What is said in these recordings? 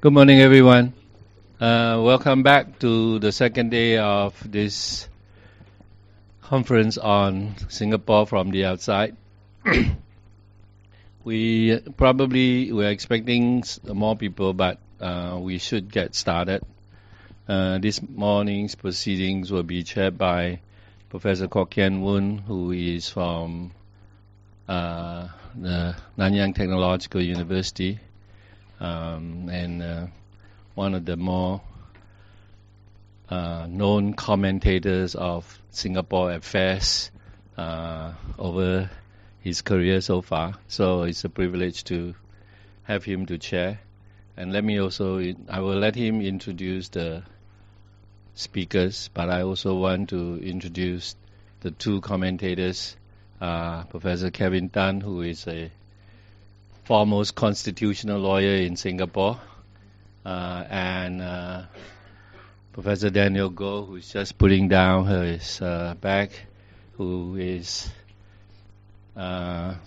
Good morning, everyone. Welcome back to the second day of this conference on Singapore from the outside. We're expecting more people, but we should get started. This morning's proceedings will be chaired by Professor Kok Kian Woon, who is from the Nanyang Technological University. And one of the more known commentators of Singapore affairs over his career so far. So it's a privilege to have him to chair. And I will let him introduce the speakers, but I also want to introduce the two commentators, Professor Kevin Tan, who is a foremost constitutional lawyer in Singapore, and Professor Daniel Goh, who is just putting down his bag, who is tired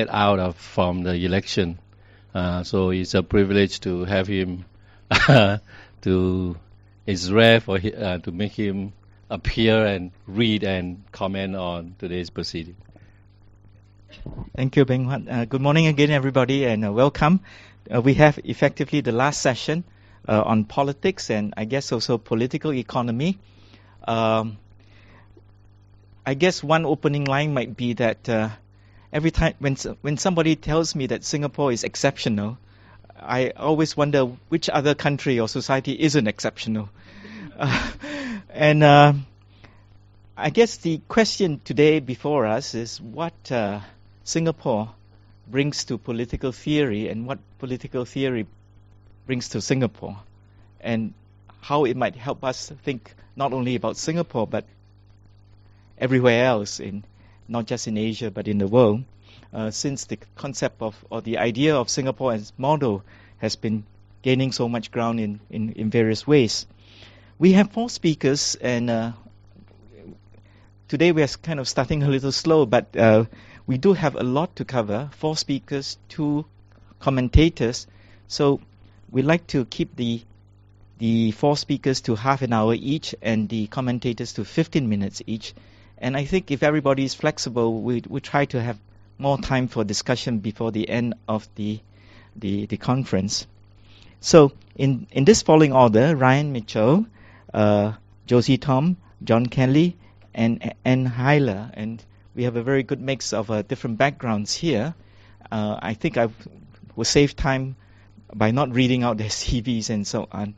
out from the election. So it's a privilege to have him. It's rare for to make him appear and read and comment on today's proceeding. Thank you, Beng Huat. Good morning again, everybody, and welcome. We have effectively the last session on politics and I guess also political economy. I guess one opening line might be that every time when somebody tells me that Singapore is exceptional, I always wonder which other country or society isn't exceptional. And I guess the question today before us is what Singapore brings to political theory and what political theory brings to Singapore, and how it might help us think not only about Singapore but everywhere else, not just in Asia but in the world, since the concept of or the idea of Singapore as model has been gaining so much ground in various ways. We have 4 speakers, and today we are kind of starting a little slow, but we do have a lot to cover. 4 speakers, 2 commentators. So we'd like to keep the 4 speakers to half an hour each and the commentators to 15 minutes each. And I think if everybody is flexible, we try to have more time for discussion before the end of the conference. So in this following order, Ryan Mitchell, Josie Tom, John Kelly, and Anne Heiler, and we have a very good mix of different backgrounds here. I think I will save time by not reading out their CVs and so on.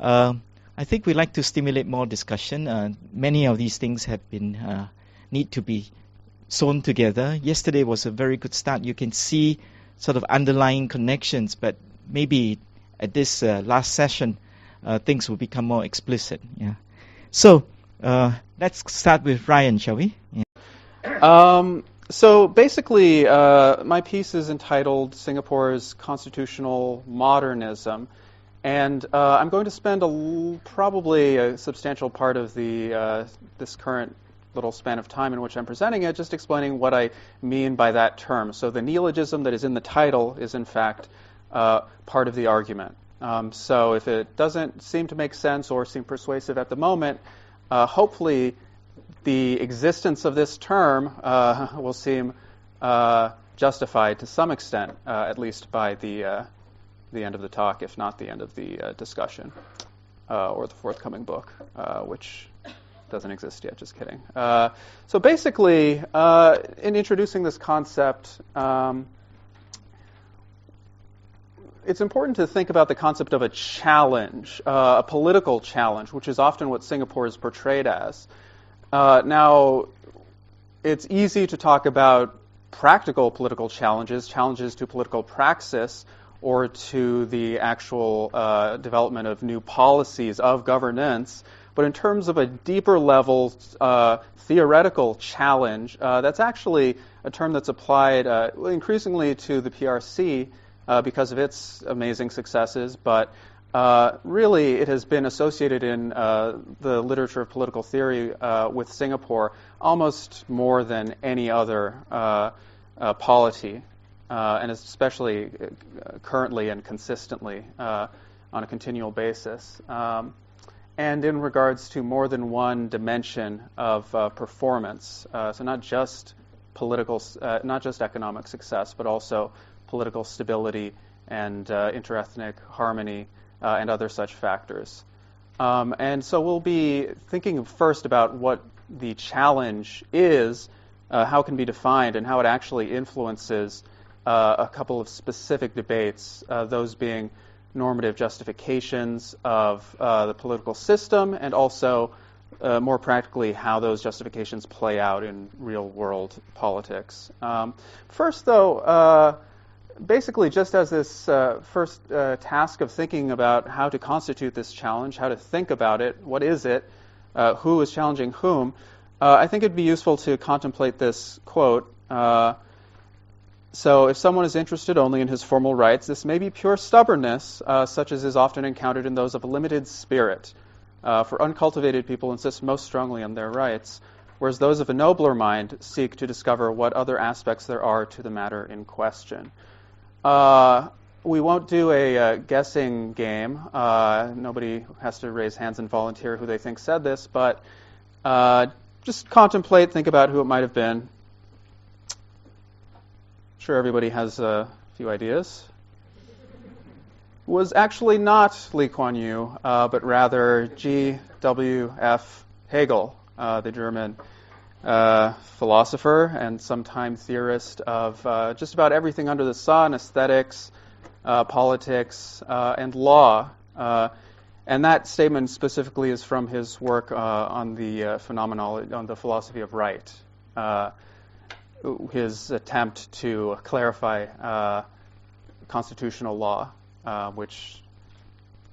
I think we like to stimulate more discussion. Many of these things have been need to be sewn together. Yesterday was a very good start. You can see sort of underlying connections, but maybe at this last session, things will become more explicit. Yeah. So let's start with Ryan, shall we? Yeah. So basically, my piece is entitled Singapore's Constitutional Modernism, and I'm going to spend probably a substantial part of this current little span of time in which I'm presenting it, just explaining what I mean by that term. So the neologism that is in the title is in fact part of the argument. So if it doesn't seem to make sense or seem persuasive at the moment, hopefully the existence of this term will seem justified to some extent, at least by the end of the talk, if not the end of the discussion, or the forthcoming book, which doesn't exist yet, just kidding. So basically, in introducing this concept, it's important to think about the concept of a challenge, a political challenge, which is often what Singapore is portrayed as. Now, it's easy to talk about practical political challenges to political praxis, or to the actual development of new policies of governance. But in terms of a deeper level theoretical challenge, that's actually a term that's applied increasingly to the PRC because of its amazing successes, but really it has been associated in the literature of political theory with Singapore almost more than any other polity. and especially currently and consistently on a continual basis. And in regards to more than one dimension of performance, so not just political, not just economic success, but also political stability and interethnic harmony and other such factors. And so we'll be thinking first about what the challenge is, how it can be defined, and how it actually influences a couple of specific debates, those being normative justifications of the political system, and also more practically how those justifications play out in real-world politics. First, though, basically just as this first task of thinking about how to constitute this challenge, how to think about it, what is it, who is challenging whom, I think it'd be useful to contemplate this quote. So if someone is interested only in his formal rights, this may be pure stubbornness, such as is often encountered in those of a limited spirit. For uncultivated people insist most strongly on their rights, whereas those of a nobler mind seek to discover what other aspects there are to the matter in question. We won't do a guessing game. Nobody has to raise hands and volunteer who they think said this, but just contemplate, think about who it might have been. Sure, everybody has a few ideas. Was actually not Lee Kuan Yew, but rather G.W.F. Hegel, the German philosopher and sometime theorist of just about everything under the sun, aesthetics, politics, and law. And that statement specifically is from his work on the phenomenology, on the philosophy of right. His attempt to clarify constitutional law, which,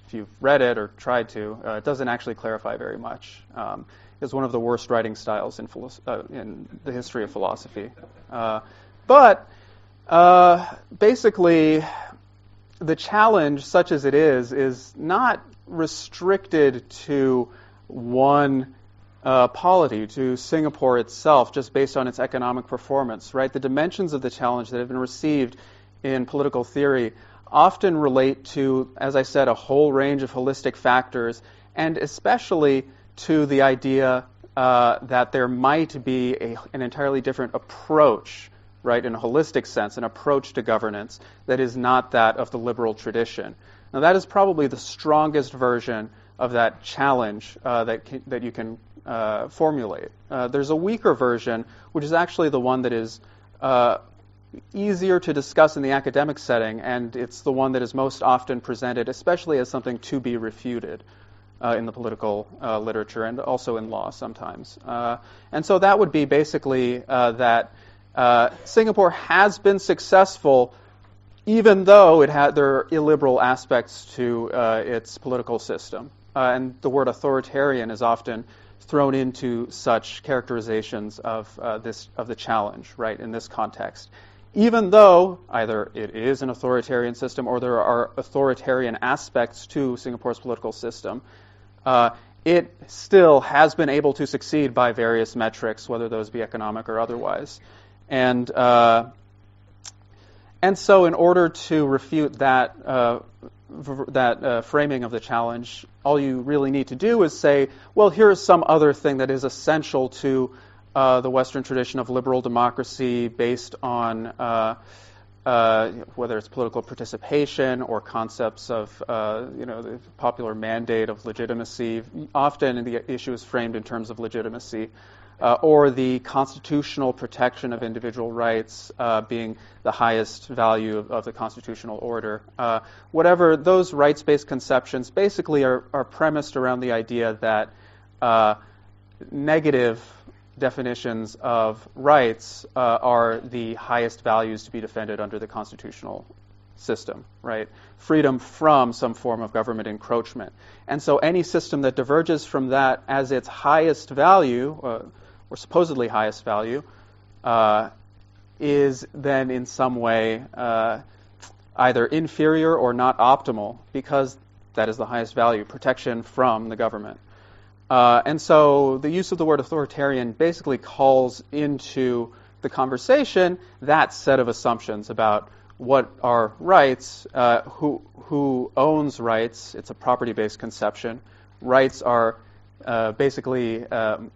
if you've read it or tried to, it doesn't actually clarify very much. It's one of the worst writing styles in the history of philosophy. But basically, the challenge, such as it is not restricted to one polity, to Singapore itself, just based on its economic performance, right? The dimensions of the challenge that have been received in political theory often relate to, as I said, a whole range of holistic factors, and especially to the idea that there might be an entirely different approach, right, in a holistic sense, an approach to governance that is not that of the liberal tradition. Now, that is probably the strongest version of that challenge that you can formulate. There's a weaker version, which is actually the one that is easier to discuss in the academic setting, and it's the one that is most often presented, especially as something to be refuted in the political literature and also in law sometimes. And so that would be basically that Singapore has been successful even though there are illiberal aspects to its political system. And the word authoritarian is often thrown into such characterizations of the challenge, right, in this context. Even though either it is an authoritarian system or there are authoritarian aspects to Singapore's political system, it still has been able to succeed by various metrics, whether those be economic or otherwise. And so in order to refute that framing of the challenge, all you really need to do is say, well, here's some other thing that is essential to the Western tradition of liberal democracy based on whether it's political participation or concepts of the popular mandate of legitimacy. Often the issue is framed in terms of legitimacy. Or the constitutional protection of individual rights being the highest value of the constitutional order. Whatever, those rights-based conceptions basically are premised around the idea that negative definitions of rights are the highest values to be defended under the constitutional system, right? Freedom from some form of government encroachment. And so any system that diverges from that as its highest value, or supposedly highest value, is then in some way either inferior or not optimal, because that is the highest value, protection from the government. And so the use of the word authoritarian basically calls into the conversation that set of assumptions about what are rights, who owns rights. It's a property-based conception. Rights are basically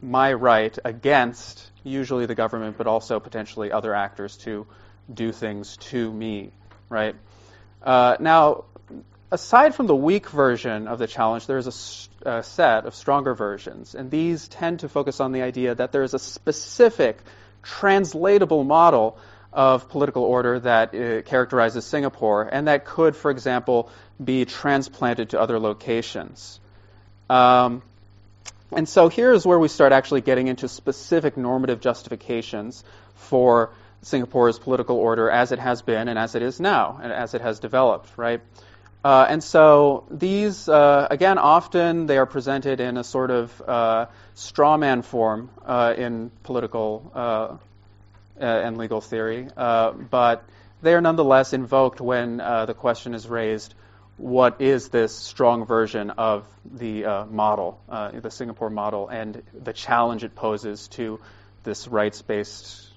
my right against usually the government, but also potentially other actors to do things to me, right? Now, aside from the weak version of the challenge, there is a set of stronger versions, and these tend to focus on the idea that there is a specific translatable model of political order that characterizes Singapore, and that could, for example, be transplanted to other locations. And so here's where we start actually getting into specific normative justifications for Singapore's political order as it has been and as it is now, and as it has developed, right? And so these, again, often they are presented in a sort of straw man form in political and legal theory, but they are nonetheless invoked when the question is raised, what is this strong version of the model, the Singapore model, and the challenge it poses to this rights-based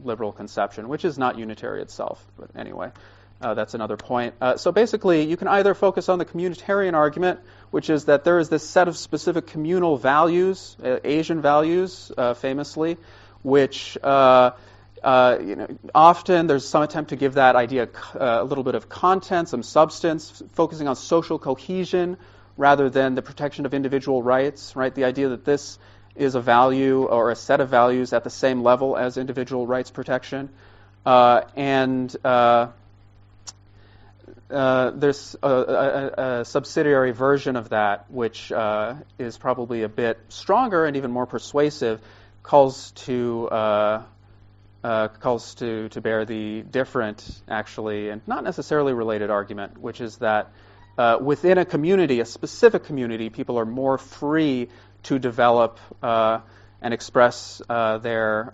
liberal conception, which is not unitary itself, but anyway. That's another point. So basically, you can either focus on the communitarian argument, which is that there is this set of specific communal values, Asian values, famously, which often there's some attempt to give that idea a little bit of content, some substance, focusing on social cohesion rather than the protection of individual rights, right? The idea that this is a value or a set of values at the same level as individual rights protection. There's a subsidiary version of that, which is probably a bit stronger and even more persuasive, calls to bear the different, actually, and not necessarily related argument, which is that within a community, a specific community, people are more free to develop and express their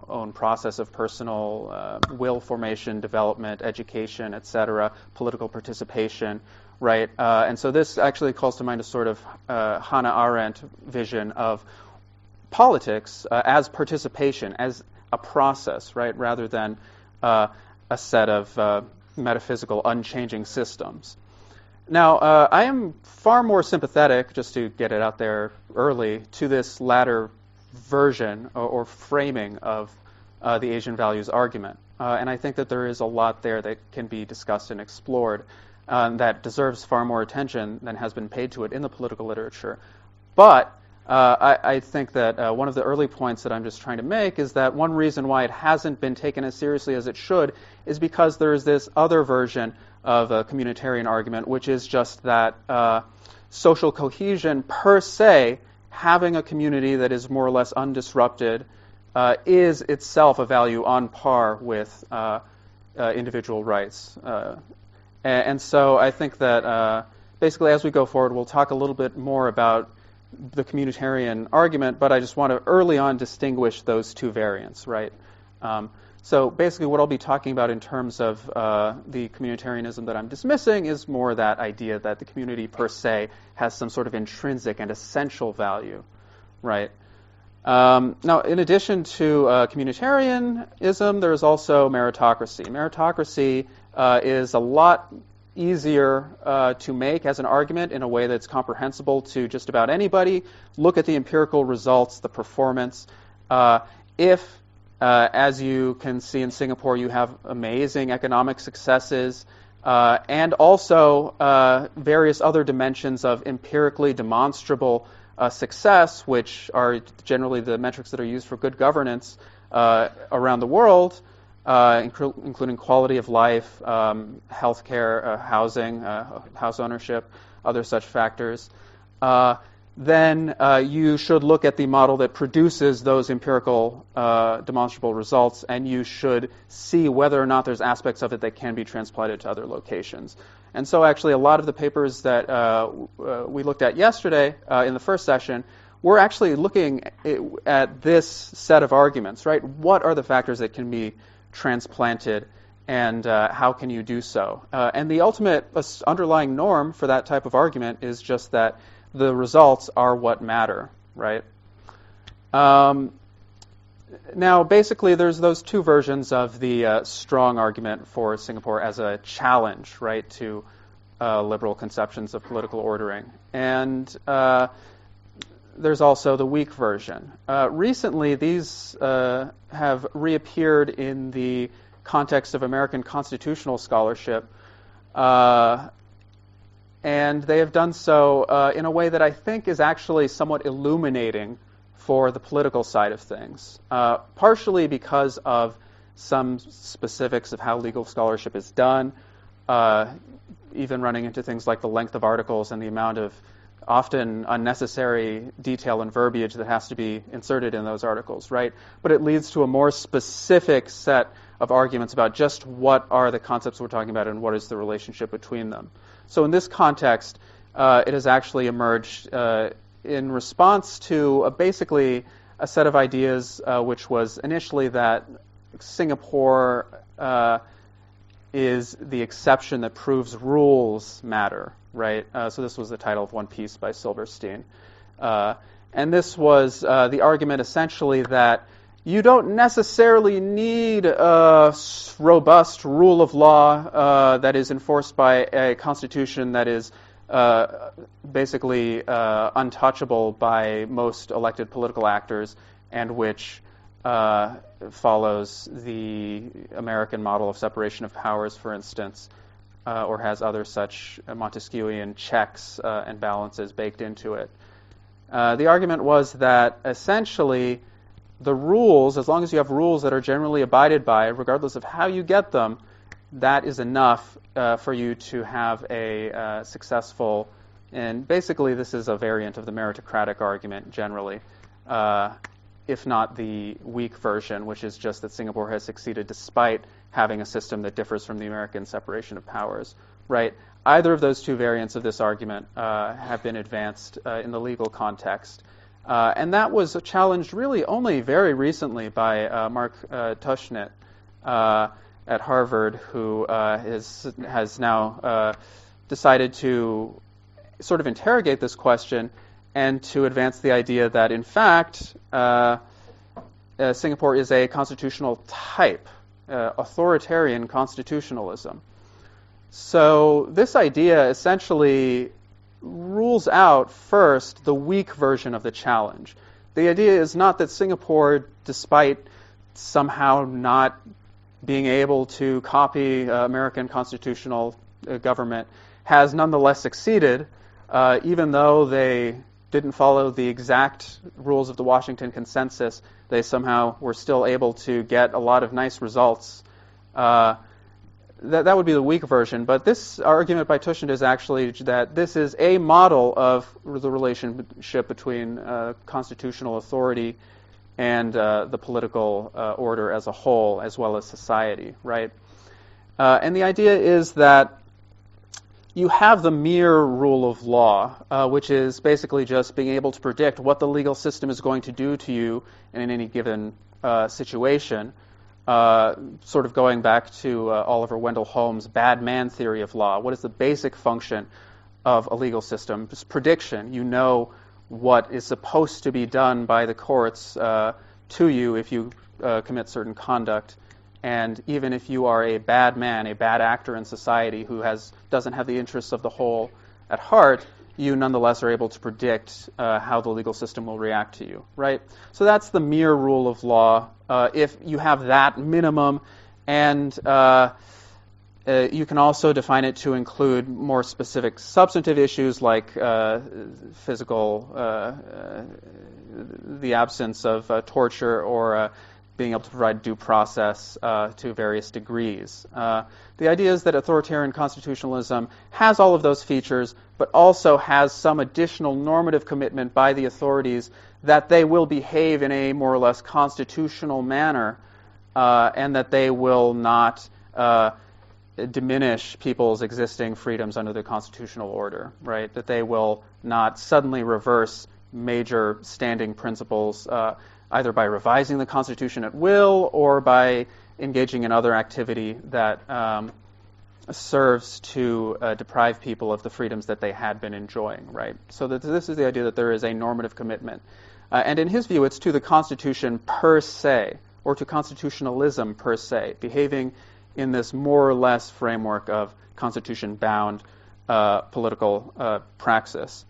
own process of personal will formation, development, education, etc., political participation, right? And so this actually calls to mind a sort of Hannah Arendt vision of politics as participation, as a process, right, rather than a set of metaphysical, unchanging systems. Now, I am far more sympathetic, just to get it out there early, to this latter version or framing of the Asian values argument. And I think that there is a lot there that can be discussed and explored that deserves far more attention than has been paid to it in the political literature. But I think that one of the early points that I'm just trying to make is that one reason why it hasn't been taken as seriously as it should is because there is this other version of a communitarian argument, which is just that social cohesion per se, having a community that is more or less undisrupted, is itself a value on par with individual rights. And so I think that basically as we go forward, we'll talk a little bit more about the communitarian argument, but I just want to early on distinguish those two variants, right? So basically what I'll be talking about in terms of the communitarianism that I'm dismissing is more that idea that the community per se has some sort of intrinsic and essential value, right? Now, in addition to communitarianism, there's also meritocracy. Meritocracy is a lot easier to make as an argument in a way that's comprehensible to just about anybody. Look at the empirical results, the performance. If as you can see in Singapore, you have amazing economic successes and also various other dimensions of empirically demonstrable success, which are generally the metrics that are used for good governance around the world, including quality of life, healthcare, housing, house ownership, other such factors. Then you should look at the model that produces those empirical demonstrable results, and you should see whether or not there's aspects of it that can be transplanted to other locations. And so actually a lot of the papers that we looked at yesterday in the first session were actually looking at this set of arguments, right? What are the factors that can be transplanted, and how can you do so? And the ultimate underlying norm for that type of argument is just that the results are what matter, right? Now, basically, there's those two versions of the strong argument for Singapore as a challenge, right, to liberal conceptions of political ordering. And there's also the weak version. Recently, these have reappeared in the context of American constitutional scholarship, and they have done so in a way that I think is actually somewhat illuminating for the political side of things, partially because of some specifics of how legal scholarship is done, even running into things like the length of articles and the amount of often unnecessary detail and verbiage that has to be inserted in those articles, right? But it leads to a more specific set of arguments about just what are the concepts we're talking about and what is the relationship between them. So in this context, it has actually emerged in response to basically a set of ideas which was initially that Singapore is the exception that proves rules matter, right? So this was the title of one piece by Silberstein. And this was the argument essentially that you don't necessarily need a robust rule of law that is enforced by a constitution that is basically untouchable by most elected political actors and which follows the American model of separation of powers, for instance, or has other such Montesquieuian checks and balances baked into it. The argument was that essentially the rules, as long as you have rules that are generally abided by, regardless of how you get them, that is enough for you to have a successful, and basically this is a variant of the meritocratic argument generally, if not the weak version, which is just that Singapore has succeeded despite having a system that differs from the American separation of powers, right? Either of those two variants of this argument have been advanced in the legal context. And that was challenged really only very recently by Mark Tushnet at Harvard, who has now decided to sort of interrogate this question and to advance the idea that, in fact, Singapore is a constitutional type, authoritarian constitutionalism. So this idea essentially rules out first the weak version of the challenge. The idea is not that Singapore, despite somehow not being able to copy American constitutional government, has nonetheless succeeded, even though they didn't follow the exact rules of the Washington Consensus. They somehow were still able to get a lot of nice results. That would be the weak version. But this argument by Tushnet is actually that this is a model of the relationship between constitutional authority and the political order as a whole, as well as society, right? And the idea is that you have the mere rule of law, which is basically just being able to predict what the legal system is going to do to you in any given situation, sort of going back to Oliver Wendell Holmes' bad man theory of law. What is the basic function of a legal system? Just prediction. You know what is supposed to be done by the courts to you if you commit certain conduct. And even if you are a bad man, a bad actor in society who doesn't have the interests of the whole at heart, you nonetheless are able to predict how the legal system will react to you, right? So that's the mere rule of law. If you have that minimum, and you can also define it to include more specific substantive issues like physical, the absence of torture or being able to provide due process to various degrees. The idea is that authoritarian constitutionalism has all of those features, but also has some additional normative commitment by the authorities that they will behave in a more or less constitutional manner, and that they will not diminish people's existing freedoms under the constitutional order, right? That they will not suddenly reverse major standing principles, either by revising the Constitution at will or by engaging in other activity that serves to deprive people of the freedoms that they had been enjoying, right? So this is the idea that there is a normative commitment. And in his view, it's to the Constitution per se, or to constitutionalism per se, behaving in this more or less framework of Constitution-bound political praxis.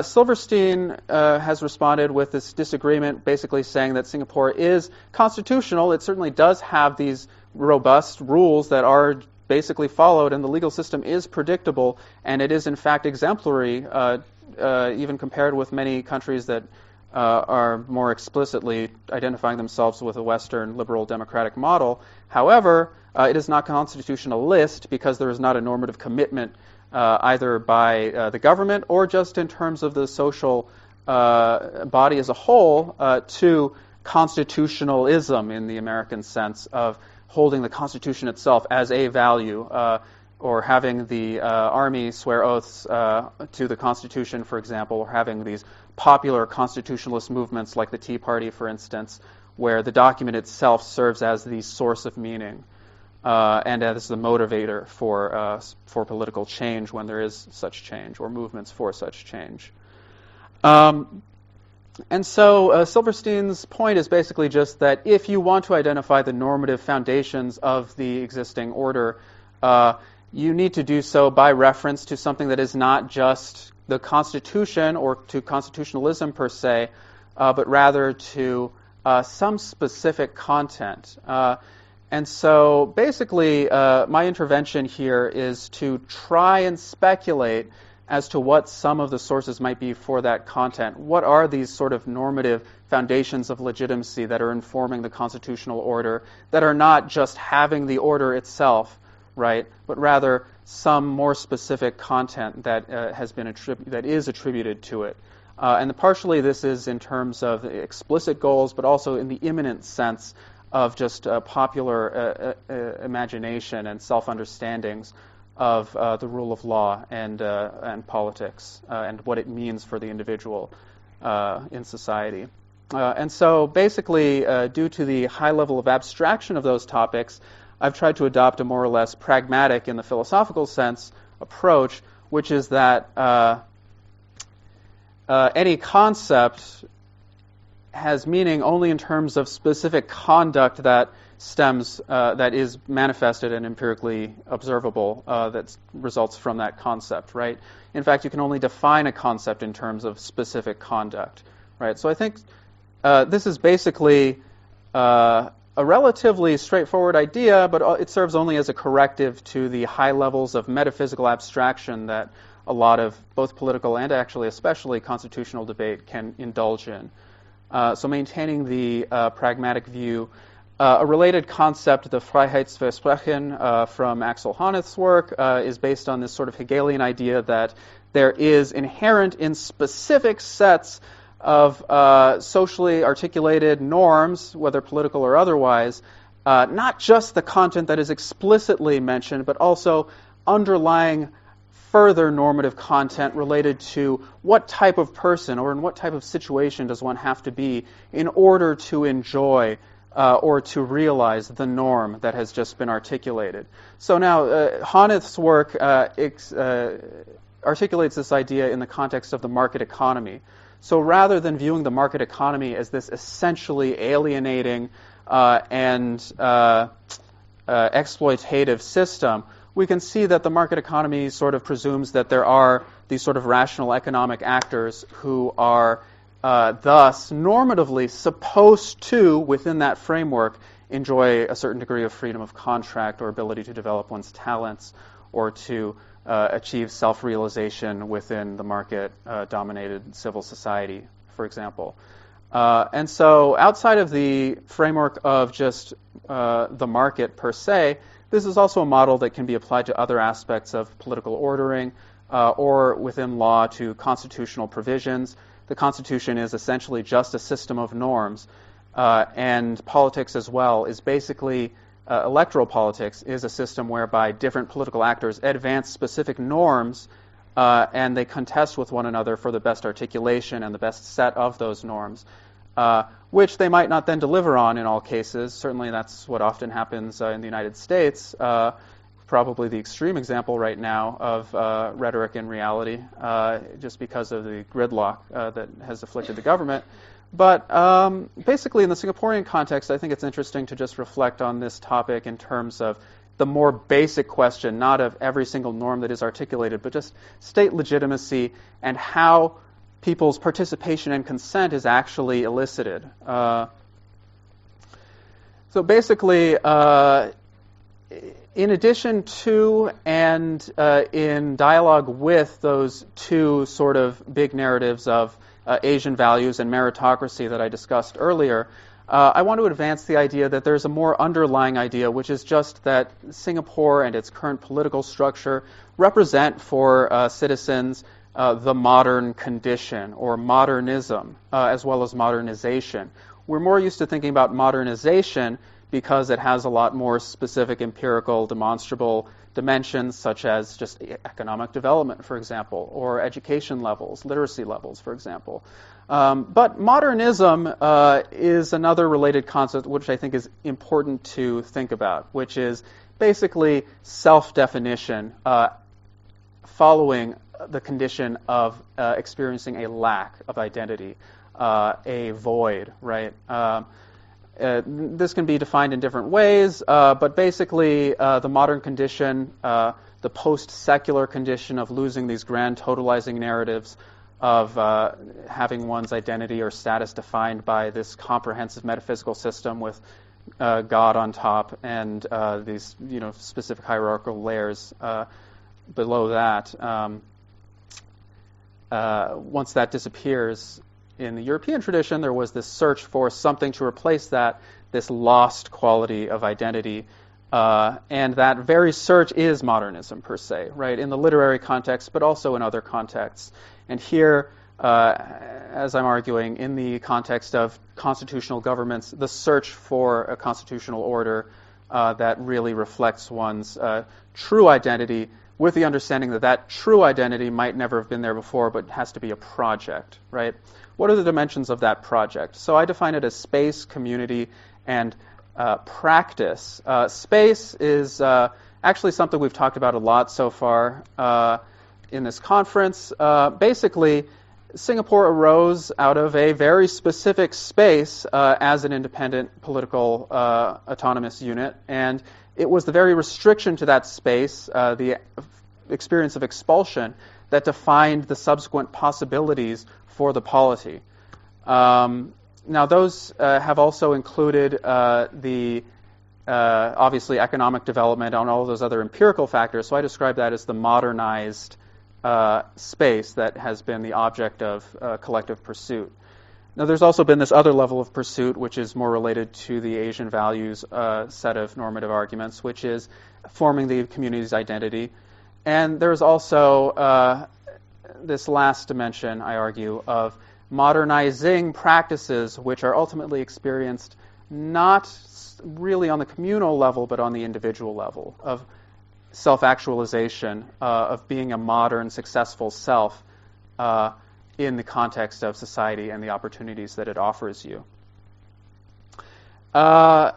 Silverstein has responded with this disagreement, basically saying that Singapore is constitutional. It certainly does have these robust rules that are basically followed, and the legal system is predictable, and it is in fact exemplary, even compared with many countries that are more explicitly identifying themselves with a Western liberal democratic model. However, it is not constitutionalist because there is not a normative commitment either by the government or just in terms of the social body as a whole to constitutionalism in the American sense of holding the Constitution itself as a value, or having the army swear oaths to the Constitution, for example, or having these popular constitutionalist movements like the Tea Party, for instance, where the document itself serves as the source of meaning and as the motivator for political change when there is such change, or movements for such change. And so Silverstein's point is basically just that if you want to identify the normative foundations of the existing order, you need to do so by reference to something that is not just the Constitution or to constitutionalism per se, but rather to some specific content. And so basically my intervention here is to try and speculate as to what some of the sources might be for that content. What are these sort of normative foundations of legitimacy that are informing the constitutional order, that are not just having the order itself, right, but rather some more specific content that that is attributed to it. And partially this is in terms of explicit goals, but also in the immanent sense of just popular imagination and self-understandings of the rule of law and politics and what it means for the individual in society. And so basically, due to the high level of abstraction of those topics, I've tried to adopt a more or less pragmatic, in the philosophical sense, approach, which is that any concept has meaning only in terms of specific conduct that that is manifested and empirically observable, that results from that concept, right? In fact, you can only define a concept in terms of specific conduct, right? So I think this is basically a relatively straightforward idea, but it serves only as a corrective to the high levels of metaphysical abstraction that a lot of both political and actually especially constitutional debate can indulge in. So maintaining the pragmatic view. A related concept, the Freiheitsversprechen from Axel Honneth's work, is based on this sort of Hegelian idea that there is inherent in specific sets of socially articulated norms, whether political or otherwise, not just the content that is explicitly mentioned, but also underlying further normative content related to what type of person or in what type of situation does one have to be in order to enjoy or to realize the norm that has just been articulated. So now, Honneth's work articulates this idea in the context of the market economy. So rather than viewing the market economy as this essentially alienating and exploitative system, we can see that the market economy sort of presumes that there are these sort of rational economic actors who are thus normatively supposed to, within that framework, enjoy a certain degree of freedom of contract or ability to develop one's talents or to achieve self-realization within the market-dominated civil society, for example. And so outside of the framework of just the market per se, this is also a model that can be applied to other aspects of political ordering or within law to constitutional provisions. The Constitution is essentially just a system of norms, and politics as well is basically, electoral politics is a system whereby different political actors advance specific norms and they contest with one another for the best articulation and the best set of those norms, which they might not then deliver on in all cases. Certainly that's what often happens in the United States, probably the extreme example right now of rhetoric and reality, just because of the gridlock that has afflicted the government. But basically, in the Singaporean context, I think it's interesting to just reflect on this topic in terms of the more basic question, not of every single norm that is articulated, but just state legitimacy and how people's participation and consent is actually elicited. So basically, in addition to and in dialogue with those two sort of big narratives of Asian values and meritocracy that I discussed earlier, I want to advance the idea that there's a more underlying idea, which is just that Singapore and its current political structure represent for citizens the modern condition, or modernism, as well as modernization. We're more used to thinking about modernization because it has a lot more specific empirical, demonstrable dimensions, such as just economic development, for example, or education levels, literacy levels, for example. But modernism is another related concept which I think is important to think about, which is basically self-definition following the condition of experiencing a lack of identity, a void, right? This can be defined in different ways, but basically the modern condition, the post-secular condition of losing these grand totalizing narratives of having one's identity or status defined by this comprehensive metaphysical system with God on top and these specific hierarchical layers below that. Once that disappears, in the European tradition, there was this search for something to replace that, this lost quality of identity. And that very search is modernism, per se, right, in the literary context, but also in other contexts. And here, as I'm arguing, in the context of constitutional governments, the search for a constitutional order that really reflects one's true identity, with the understanding that that true identity might never have been there before, but has to be a project, right? What are the dimensions of that project? So I define it as space, community, and practice. Space is actually something we've talked about a lot so far in this conference. Basically, Singapore arose out of a very specific space as an independent political autonomous unit, and it was the very restriction to that space, the experience of expulsion, that defined the subsequent possibilities for the polity. Now, those have also included the obviously economic development and all of those other empirical factors. So I describe that as the modernized space that has been the object of collective pursuit. Now, there's also been this other level of pursuit, which is more related to the Asian values set of normative arguments, which is forming the community's identity. And there's also this last dimension, I argue, of modernizing practices which are ultimately experienced not really on the communal level, but on the individual level, of self-actualization, of being a modern, successful self in the context of society and the opportunities that it offers you. Now,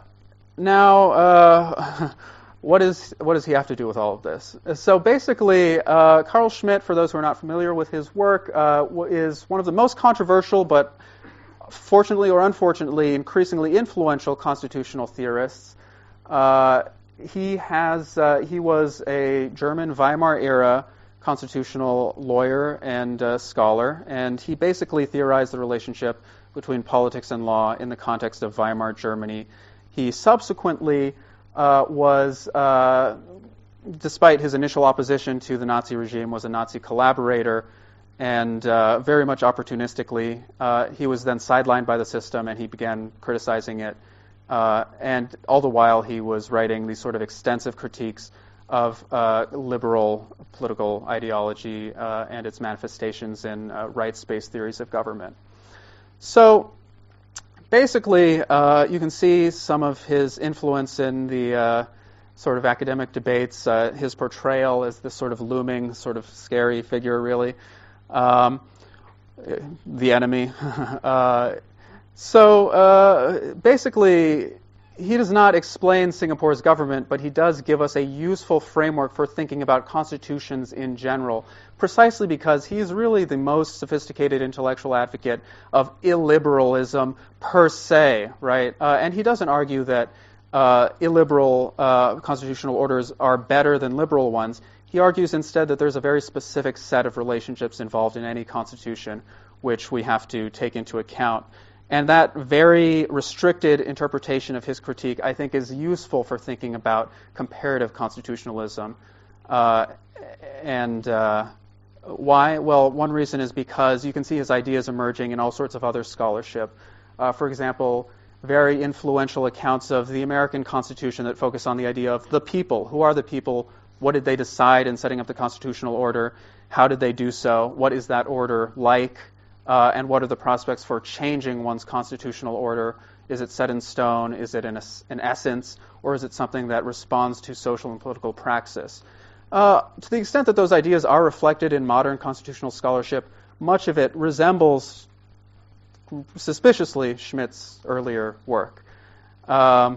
what does he have to do with all of this? So basically, Carl Schmitt, for those who are not familiar with his work, is one of the most controversial, but fortunately or unfortunately, increasingly influential constitutional theorists. He was a German Weimar-era constitutional lawyer and scholar, and he basically theorized the relationship between politics and law in the context of Weimar Germany. He subsequently was, despite his initial opposition to the Nazi regime, was a Nazi collaborator, and very much opportunistically, he was then sidelined by the system, and he began criticizing it. And all the while, he was writing these sort of extensive critiques of liberal political ideology and its manifestations in rights-based theories of government. So basically, you can see some of his influence in the sort of academic debates, his portrayal as this sort of looming, sort of scary figure, really, the enemy. So basically, he does not explain Singapore's government, but he does give us a useful framework for thinking about constitutions in general, precisely because he's really the most sophisticated intellectual advocate of illiberalism per se, right? And he doesn't argue that illiberal constitutional orders are better than liberal ones. He argues instead that there's a very specific set of relationships involved in any constitution which we have to take into account. And that very restricted interpretation of his critique, I think, is useful for thinking about comparative constitutionalism. Why? Well, one reason is because you can see his ideas emerging in all sorts of other scholarship. For example, very influential accounts of the American Constitution that focus on the idea of the people. Who are the people? What did they decide in setting up the constitutional order? How did they do so? What is that order like? And what are the prospects for changing one's constitutional order? Is it set in stone? Is it an essence? Or is it something that responds to social and political praxis? To the extent that those ideas are reflected in modern constitutional scholarship, much of it resembles, suspiciously, Schmitt's earlier work. You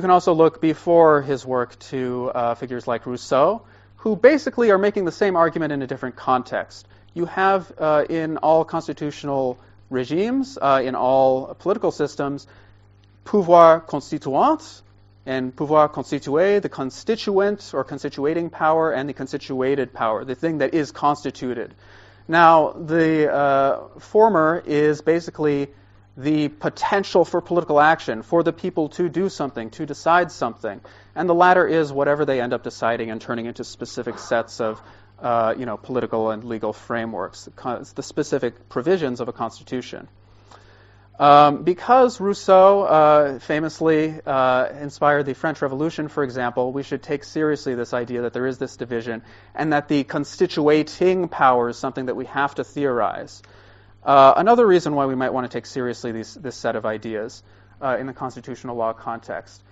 can also look before his work to figures like Rousseau, who basically are making the same argument in a different context. You have in all constitutional regimes, in all political systems, pouvoir constituant and pouvoir constitué, the constituent or constituating power and the constituated power, the thing that is constituted. Now, the former is basically the potential for political action, for the people to do something, to decide something. And the latter is whatever they end up deciding and turning into specific sets of political and legal frameworks, the specific provisions of a constitution. Because Rousseau famously inspired the French Revolution, for example, we should take seriously this idea that there is this division and that the constituating power is something that we have to theorize. Another reason why we might want to take seriously this set of ideas in the constitutional law context.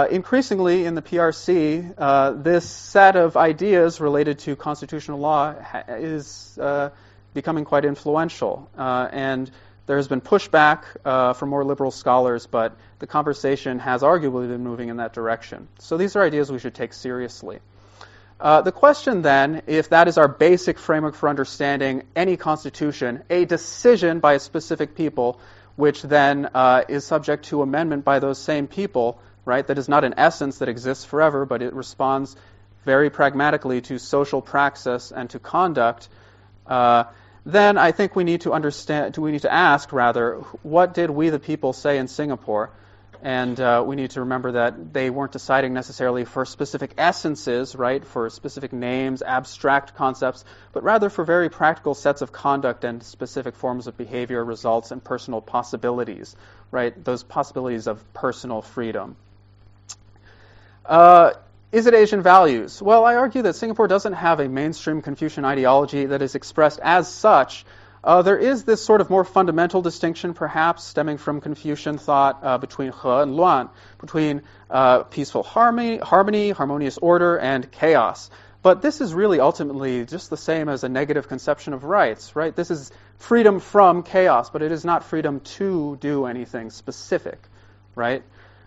Increasingly in the PRC, this set of ideas related to constitutional law is becoming quite influential. And there has been pushback from more liberal scholars, but the conversation has arguably been moving in that direction. So these are ideas we should take seriously. The question then, if that is our basic framework for understanding any constitution, a decision by a specific people, which then is subject to amendment by those same people, right? That is not an essence that exists forever, but it responds very pragmatically to social praxis and to conduct. Then I think we need to ask, what did we the people say in Singapore? And we need to remember that they weren't deciding necessarily for specific essences, right, for specific names, abstract concepts, but rather for very practical sets of conduct and specific forms of behavior, results, and personal possibilities, right, those possibilities of personal freedom. Is it Asian values? Well, I argue that Singapore doesn't have a mainstream Confucian ideology that is expressed as such. There is this sort of more fundamental distinction, perhaps, stemming from Confucian thought between he and luan, between peaceful harmony, harmonious order, and chaos. But this is really ultimately just the same as a negative conception of rights, right? This is freedom from chaos, but it is not freedom to do anything specific, right?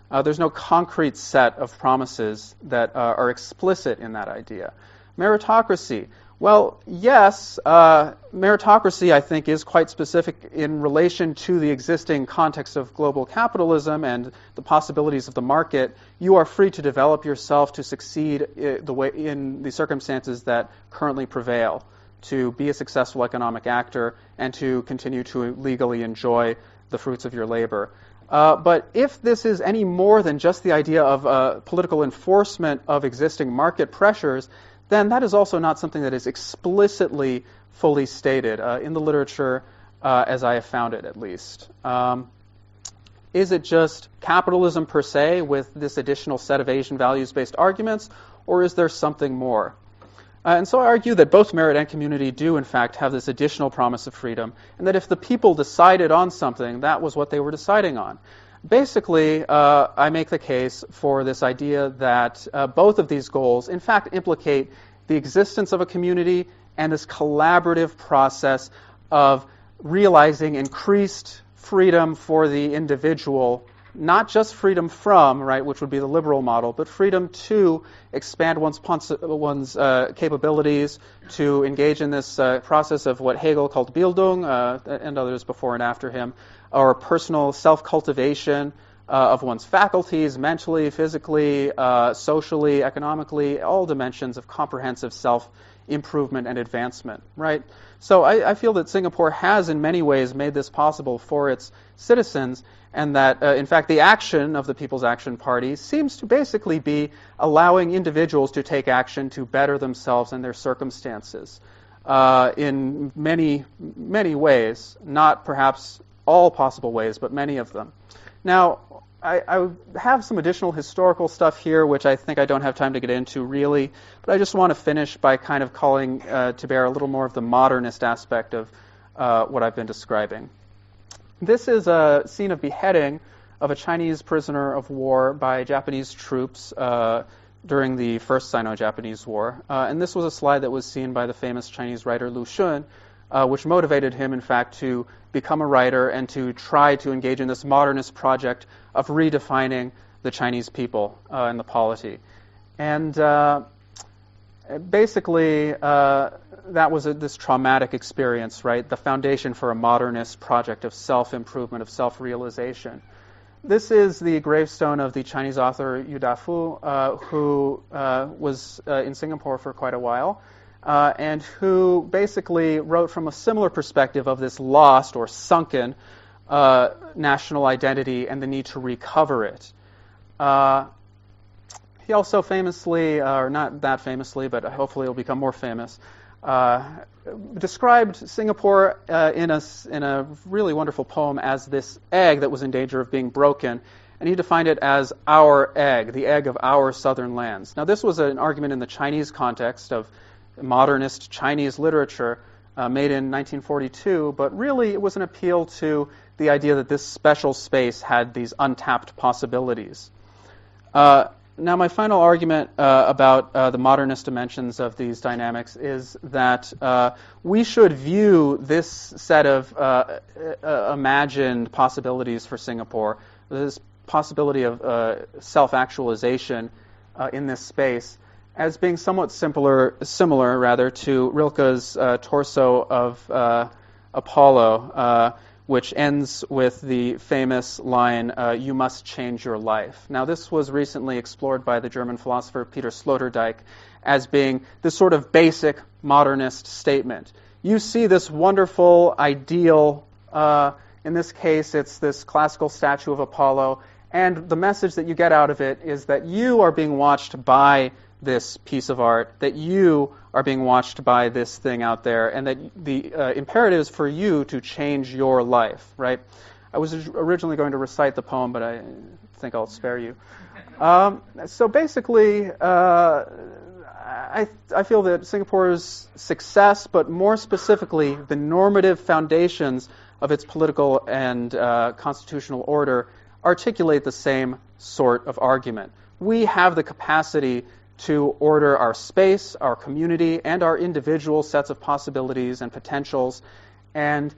There's no concrete set of promises that are explicit in that idea. Meritocracy. Well, yes, meritocracy, I think, is quite specific in relation to the existing context of global capitalism and the possibilities of the market. You are free to develop yourself to succeed in the circumstances that currently prevail, to be a successful economic actor, and to continue to legally enjoy the fruits of your labor. But if this is any more than just the idea of political enforcement of existing market pressures, then that is also not something that is explicitly fully stated in the literature as I have found it, at least. Is it just capitalism per se with this additional set of Asian values-based arguments, or is there something more? And so I argue that both merit and community do, in fact, have this additional promise of freedom, and that if the people decided on something, that was what they were deciding on. Basically, I make the case for this idea that both of these goals, in fact, implicate the existence of a community and this collaborative process of realizing increased freedom for the individual not just freedom from, right, which would be the liberal model, but freedom to expand one's capabilities, to engage in this process of what Hegel called Bildung, and others before and after him, or personal self-cultivation of one's faculties, mentally, physically, socially, economically, all dimensions of comprehensive self-improvement and advancement, right? So I feel that Singapore has in many ways made this possible for its citizens, and that, in fact, the action of the People's Action Party seems to basically be allowing individuals to take action to better themselves and their circumstances in many, many ways, not perhaps all possible ways, but many of them. Now, I have some additional historical stuff here, which I think I don't have time to get into really, but I just want to finish by kind of calling to bear a little more of the modernist aspect of what I've been describing. This is a scene of beheading of a Chinese prisoner of war by Japanese troops during the First Sino-Japanese War. And this was a slide that was seen by the famous Chinese writer Lu Xun, which motivated him, in fact, to become a writer and to try to engage in this modernist project of redefining the Chinese people and the polity. And basically, that was this traumatic experience, right? The foundation for a modernist project of self-improvement, of self-realization. This is the gravestone of the Chinese author Yu Dafu, who was in Singapore for quite a while, and who basically wrote from a similar perspective of this lost or sunken national identity and the need to recover it. He also famously, or not that famously, but hopefully he'll become more famous, described Singapore in a really wonderful poem as this egg that was in danger of being broken, and he defined it as our egg, the egg of our southern lands. Now, this was an argument in the Chinese context of modernist Chinese literature made in 1942, but really it was an appeal to the idea that this special space had these untapped possibilities. Now, my final argument about the modernist dimensions of these dynamics is that we should view this set of imagined possibilities for Singapore, this possibility of self-actualization in this space, as being somewhat similar to Rilke's torso of Apollo, which ends with the famous line, "You must change your life." Now, this was recently explored by the German philosopher Peter Sloterdijk as being this sort of basic modernist statement. You see this wonderful ideal, in this case it's this classical statue of Apollo, and the message that you get out of it is that you are being watched by this piece of art, that you are being watched by this thing out there, and that the imperative is for you to change your life, right? I was originally going to recite the poem, but I think I'll spare you. So basically, I feel that Singapore's success, but more specifically, the normative foundations of its political and constitutional order articulate the same sort of argument. We have the capacity to order our space, our community, and our individual sets of possibilities and potentials. And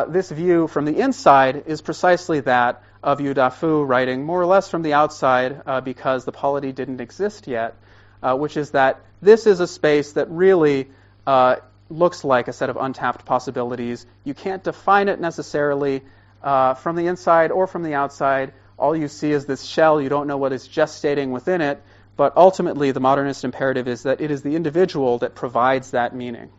this view from the inside is precisely that of Yu Dafu writing more or less from the outside because the polity didn't exist yet, which is that this is a space that really looks like a set of untapped possibilities. You can't define it necessarily from the inside or from the outside. All you see is this shell. You don't know what is gestating within it. But ultimately, the modernist imperative is that it is the individual that provides that meaning.